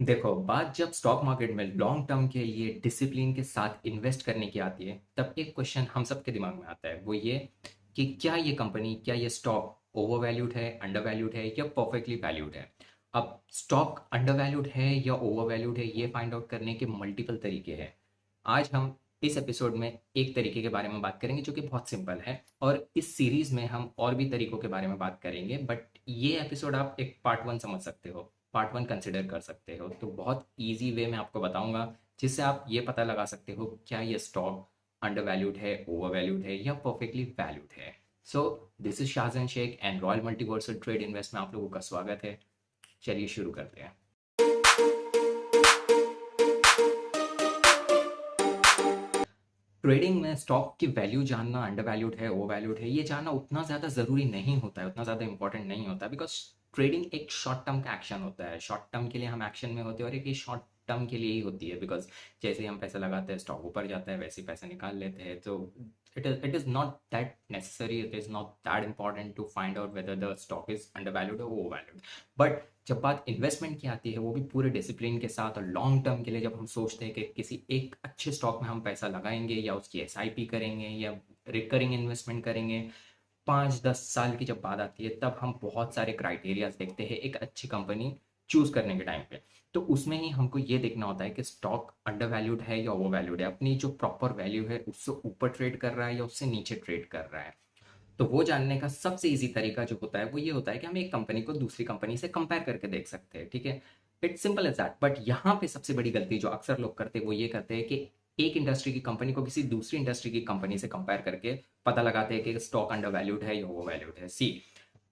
देखो, बात जब स्टॉक मार्केट में लॉन्ग टर्म के लिए डिसिप्लिन के साथ इन्वेस्ट करने की आती है, तब एक क्वेश्चन हम सबके दिमाग में आता है, वो ये कि क्या ये कंपनी, क्या ये स्टॉक ओवर वैल्यूड है, अंडर वैल्यूड है या परफेक्टली वैल्यूड है। अब स्टॉक अंडर वैल्यूड है या ओवर वैल्यूड है, ये फाइंड आउट करने के मल्टीपल तरीके हैं। आज हम इस एपिसोड में एक तरीके के बारे में बात करेंगे जो कि बहुत सिंपल है, और इस सीरीज में हम और भी तरीकों के बारे में बात करेंगे, बट ये एपिसोड आप एक पार्ट वन समझ सकते हो, पार्ट वन कंसिडर कर सकते हो। तो बहुत ईजी वे में आपको बताऊंगा जिससे आप ये पता लगा सकते हो क्या ये स्टॉक अंडर वैल्यूड है, ओवर वैल्यूड है या परफेक्टली वैल्यूड है। So this is Shahjahan Sheikh and royal multiversal trade invest में आप लोगों का स्वागत है। चलिए शुरू करते हैं। ट्रेडिंग में स्टॉक की वैल्यू जानना, अंडर वैल्यूड है, ओवर वैल्यूड है, ये जानना उतना ज़्यादा ज़रूरी नहीं होता है, उतना ज़्यादा इंपॉर्टेंट नहीं होता, बिकॉज ट्रेडिंग एक शॉर्ट टर्म का एक्शन होता है। शॉर्ट टर्म के लिए हम एक्शन में होते हैं और एक शॉर्ट टर्म के लिए ही होती है, बिकॉज जैसे ही हम पैसा लगाते हैं स्टॉक ऊपर जाता है, वैसे ही पैसा निकाल लेते हैं। तो it is not that necessary, it is not that important to find out whether the stock is undervalued or overvalued. But जब बात इन्वेस्टमेंट की आती है, वो भी पूरे डिसिप्लिन के साथ और लॉन्ग टर्म के लिए, जब हम सोचते हैं कि किसी एक अच्छे स्टॉक में हम पैसा लगाएंगे या उसकी एसआईपी करेंगे या रिकरिंग इन्वेस्टमेंट करेंगे, 5-10 साल की जब बात आती है, तब हम बहुत सारे क्राइटेरियाज देखते हैं एक अच्छी कंपनी चूज करने के टाइम पे। तो उसमें ही हमको ये देखना होता है कि स्टॉक अंडर वैल्यूड है या ओवर वैल्यूड है, अपनी जो प्रॉपर वैल्यू है उससे ऊपर ट्रेड कर रहा है या उससे नीचे ट्रेड कर रहा है। तो वो जानने का सबसे ईजी तरीका जो होता है वो ये होता है कि हम एक कंपनी को दूसरी कंपनी से कंपेयर करके देख सकते हैं, ठीक है। It's simple as that. But यहाँ पे सबसे बड़ी गलती जो अक्सर लोग करते हैं वो ये करते हैं कि एक इंडस्ट्री की कंपनी को किसी दूसरी इंडस्ट्री की कंपनी से कंपेयर करके पता लगाते हैं कि स्टॉक अंडर वैल्यूड है या ओवर वैल्यूड है। सी,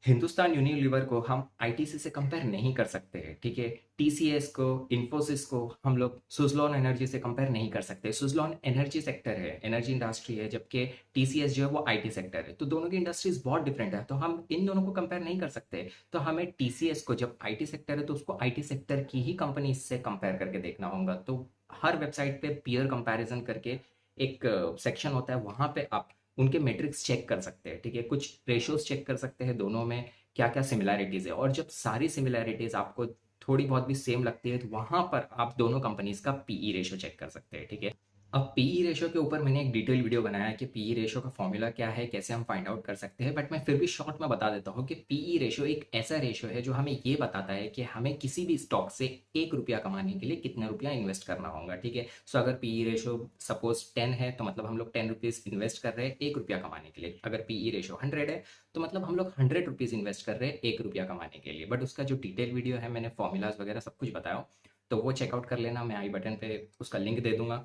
हिंदुस्तान यूनिलीवर को हम आईटीसी से कंपेयर नहीं कर सकते हैं, ठीक है। टीसीएस को, इन्फोसिस को हम लोग सुजलॉन एनर्जी से कंपेयर नहीं कर सकते। सुजलॉन एनर्जी सेक्टर है, एनर्जी इंडस्ट्री है, जबकि टीसीएस जो है वो आईटी सेक्टर है। तो दोनों की इंडस्ट्रीज बहुत डिफरेंट है, तो हम इन दोनों को कंपेयर नहीं कर सकते। तो हमें टीसीएस को, जब आईटी सेक्टर है तो उसको आईटी सेक्टर की ही कंपनी से कंपेयर करके देखना होगा। तो हर वेबसाइट पे पीयर कंपैरिजन करके एक सेक्शन होता है, वहां पे आप उनके मेट्रिक्स चेक कर सकते हैं, ठीक है। कुछ रेशियोज चेक कर सकते हैं दोनों में क्या क्या सिमिलैरिटीज है, और जब सारी सिमिलैरिटीज आपको थोड़ी बहुत भी सेम लगती है, तो वहां पर आप दोनों कंपनीज का पीई रेशियो चेक कर सकते हैं, ठीक है। अब पीई रेशियो के ऊपर मैंने एक डिटेल वीडियो बनाया है कि पीई रेशियो का फॉर्मूला क्या है, कैसे हम फाइंड आउट कर सकते हैं, बट मैं फिर भी शॉर्ट में बता देता हूँ कि पीई रेशियो एक ऐसा रेशियो है जो हमें ये बताता है कि हमें किसी भी स्टॉक से 1 रुपया कमाने के लिए कितना रुपया इन्वेस्ट करना होगा, ठीक है। सो अगर पीई रेशियो सपोज 10 है, तो मतलब हम लोग 10 रुपीज़ इन्वेस्ट कर रहे हैं 1 रुपया कमाने के लिए। अगर पीई रेशियो 100 है, तो मतलब हम लोग 100 रुपीज़ इन्वेस्ट कर रहे हैं 1 रुपया कमाने के लिए। बट उसका जो डिटेल वीडियो है, मैंने फॉर्मूलाज वगैरह सब कुछ बताया, तो वो चेकआउट कर लेना, मैं आई बटन पे उसका लिंक दे दूंगा।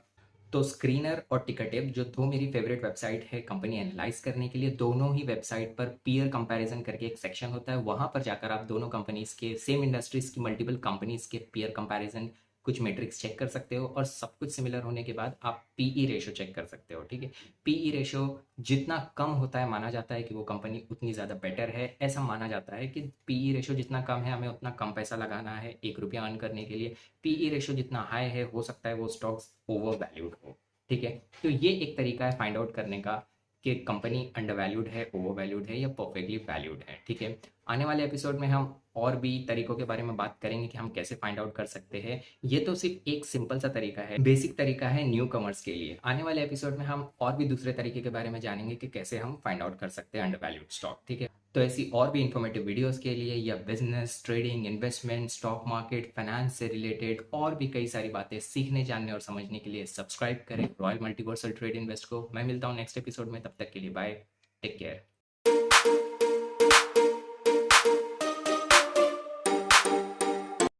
तो स्क्रीनर और टिकटेप जो दो मेरी फेवरेट वेबसाइट है कंपनी एनालाइज करने के लिए, दोनों ही वेबसाइट पर पीयर कंपैरिजन करके एक सेक्शन होता है, वहां पर जाकर आप दोनों कंपनीज के, सेम इंडस्ट्रीज की मल्टीपल कंपनीज के पीयर कंपैरिजन, कुछ मैट्रिक्स चेक कर सकते हो, और सब कुछ सिमिलर होने के बाद आप पीई रेशियो चेक कर सकते हो, ठीक है। पीई रेशियो जितना कम होता है, माना जाता है कि वो कंपनी उतनी ज़्यादा बेटर है। ऐसा माना जाता है कि पीई रेशियो जितना कम है, हमें उतना कम पैसा लगाना है 1 रुपया अर्न करने के लिए। पीई रेशियो जितना हाई है, हो सकता है वो स्टॉक्स ओवर वैल्यूड हो, ठीक है। तो ये एक तरीका है फाइंड आउट करने का कि कंपनी अंडर वैल्यूड है, ओवर वैल्यूड है या परफेक्टली वैल्यूड है, ठीक है। आने वाले एपिसोड में हम और भी तरीकों के बारे में बात करेंगे कि हम कैसे फाइंड आउट कर सकते हैं। ये तो सिर्फ एक सिंपल सा तरीका है, बेसिक तरीका है न्यू कमर्स के लिए। आने वाले एपिसोड में हम और भी दूसरे तरीके के बारे में जानेंगे कि कैसे हम फाइंड आउट कर सकते हैं अंडर वैल्यूड स्टॉक, ठीक है। तो ऐसी और भी इंफॉर्मेटिव वीडियोस के लिए, या business, trading, investment, stock market, finance से रिलेटेड और भी कई सारी बातें सीखने, जानने और समझने के लिए सब्सक्राइब करें रॉयल मल्टीवर्सल ट्रेड इन्वेस्ट को। मैं मिलता हूँ नेक्स्ट एपिसोड में, तब तक के लिए बाय, टेक केयर।